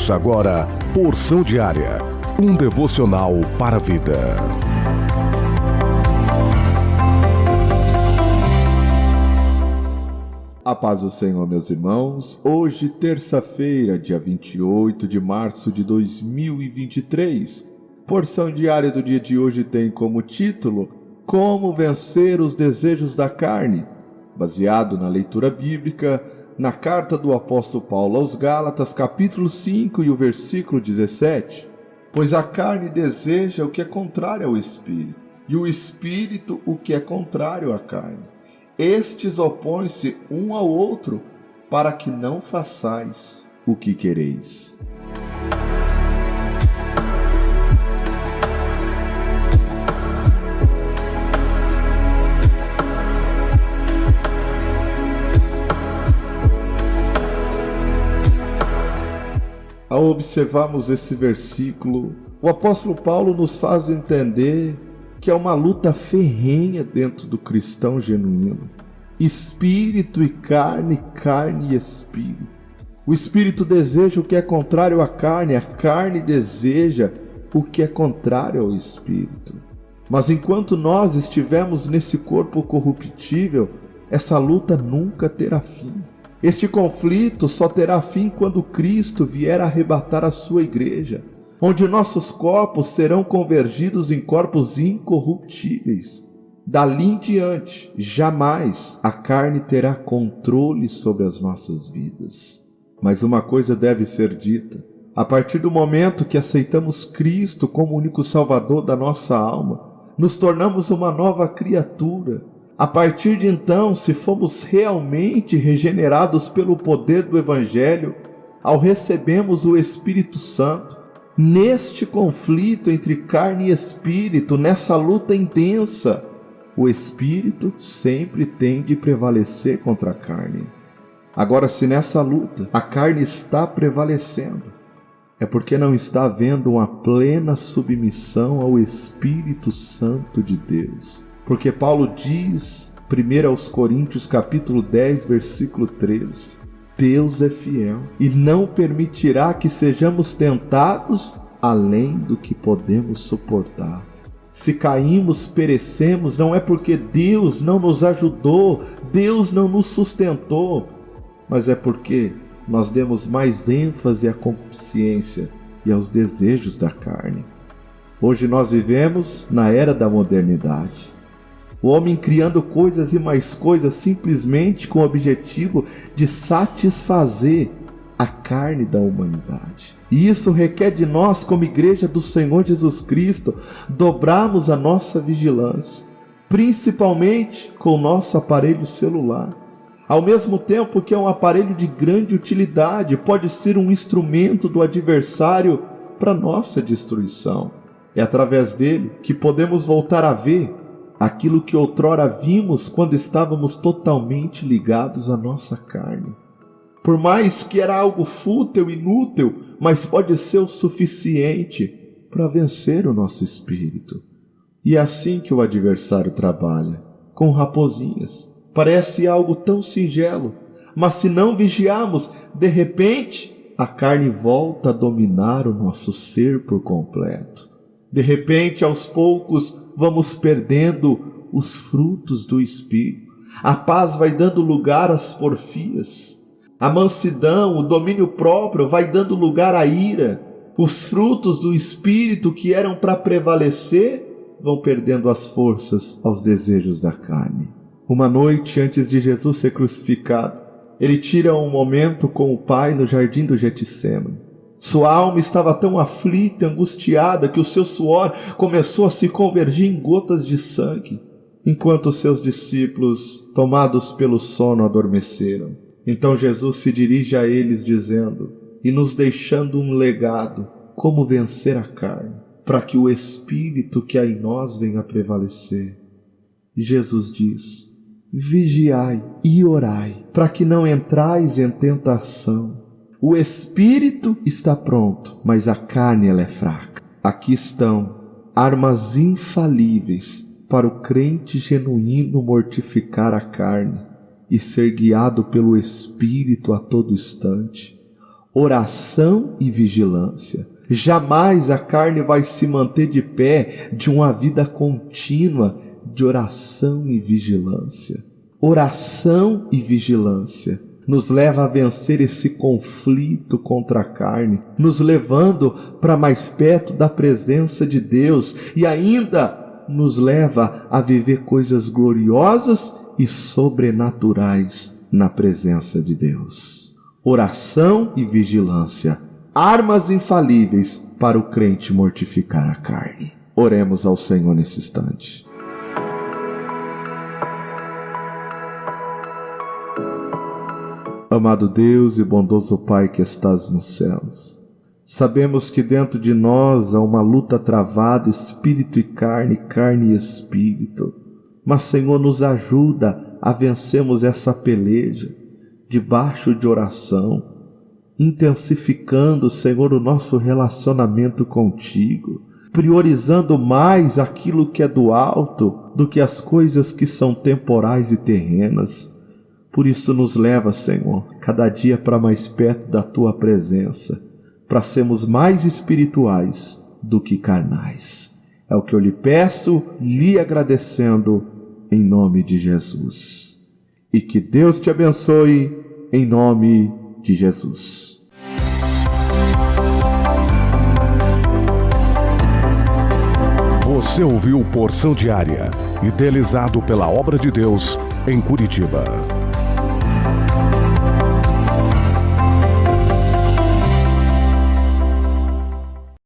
Ouça agora Porção Diária, um devocional para a vida. A paz do Senhor, meus irmãos. Hoje, terça-feira, dia 28 de março de 2023. Porção diária do dia de hoje tem como título Como vencer os desejos da carne, baseado na leitura bíblica, na carta do apóstolo Paulo aos Gálatas, capítulo 5 e o versículo 17. Pois a carne deseja o que é contrário ao Espírito, e o Espírito o que é contrário à carne. Estes opõem-se um ao outro, para que não façais o que quereis. Ao observarmos esse versículo, o apóstolo Paulo nos faz entender que é uma luta ferrenha dentro do cristão genuíno. Espírito e carne, carne e espírito. O espírito deseja o que é contrário à carne, a carne deseja o que é contrário ao espírito. Mas enquanto nós estivermos nesse corpo corruptível, essa luta nunca terá fim. Este conflito só terá fim quando Cristo vier arrebatar a sua igreja, onde nossos corpos serão convergidos em corpos incorruptíveis. Dali em diante, jamais a carne terá controle sobre as nossas vidas. Mas uma coisa deve ser dita: a partir do momento que aceitamos Cristo como único Salvador da nossa alma, nos tornamos uma nova criatura. A partir de então, se fomos realmente regenerados pelo poder do Evangelho, ao recebermos o Espírito Santo, neste conflito entre carne e espírito, nessa luta intensa, o espírito sempre tem de prevalecer contra a carne. Agora, se nessa luta a carne está prevalecendo, é porque não está havendo uma plena submissão ao Espírito Santo de Deus. Porque Paulo diz, 1 aos Coríntios capítulo 10, versículo 13, Deus é fiel e não permitirá que sejamos tentados além do que podemos suportar. Se caímos, perecemos, não é porque Deus não nos ajudou, Deus não nos sustentou, mas é porque nós demos mais ênfase à consciência e aos desejos da carne. Hoje nós vivemos na era da modernidade. O homem criando coisas e mais coisas simplesmente com o objetivo de satisfazer a carne da humanidade. E isso requer de nós, como igreja do Senhor Jesus Cristo, dobrarmos a nossa vigilância, principalmente com o nosso aparelho celular. Ao mesmo tempo que é um aparelho de grande utilidade, pode ser um instrumento do adversário para nossa destruição. É através dele que podemos voltar a ver aquilo que outrora vimos quando estávamos totalmente ligados à nossa carne. Por mais que era algo fútil, inútil, mas pode ser o suficiente para vencer o nosso espírito. E é assim que o adversário trabalha, com raposinhas. Parece algo tão singelo, mas se não vigiarmos, de repente, a carne volta a dominar o nosso ser por completo. De repente, aos poucos, vamos perdendo os frutos do Espírito. A paz vai dando lugar às porfias. A mansidão, o domínio próprio vai dando lugar à ira. Os frutos do Espírito que eram para prevalecer vão perdendo as forças aos desejos da carne. Uma noite antes de Jesus ser crucificado, ele tira um momento com o Pai no jardim do Getsêmani. Sua alma estava tão aflita, angustiada, que o seu suor começou a se convergir em gotas de sangue, enquanto os seus discípulos, tomados pelo sono, adormeceram. Então Jesus se dirige a eles dizendo, e nos deixando um legado, como vencer a carne, para que o Espírito que há em nós venha a prevalecer. Jesus diz, vigiai e orai, para que não entrais em tentação. O espírito está pronto, mas a carne ela é fraca. Aqui estão armas infalíveis para o crente genuíno mortificar a carne e ser guiado pelo Espírito a todo instante. oração e vigilância. Jamais a carne vai se manter de pé de uma vida contínua de oração e vigilância. Oração e vigilância nos leva a vencer esse conflito contra a carne, nos levando para mais perto da presença de Deus e ainda nos leva a viver coisas gloriosas e sobrenaturais na presença de Deus. Oração e vigilância, armas infalíveis para o crente mortificar a carne. Oremos ao Senhor nesse instante. Amado Deus e bondoso Pai que estás nos céus, sabemos que dentro de nós há uma luta travada, espírito e carne e espírito. Mas, Senhor, nos ajuda a vencermos essa peleja debaixo de oração, intensificando, Senhor, o nosso relacionamento contigo, priorizando mais aquilo que é do alto do que as coisas que são temporais e terrenas. Por isso nos leva, Senhor, cada dia para mais perto da Tua presença, para sermos mais espirituais do que carnais. É o que eu lhe peço, lhe agradecendo, em nome de Jesus. E que Deus te abençoe, em nome de Jesus. Você ouviu Porção Diária, idealizado pela Obra de Deus em Curitiba.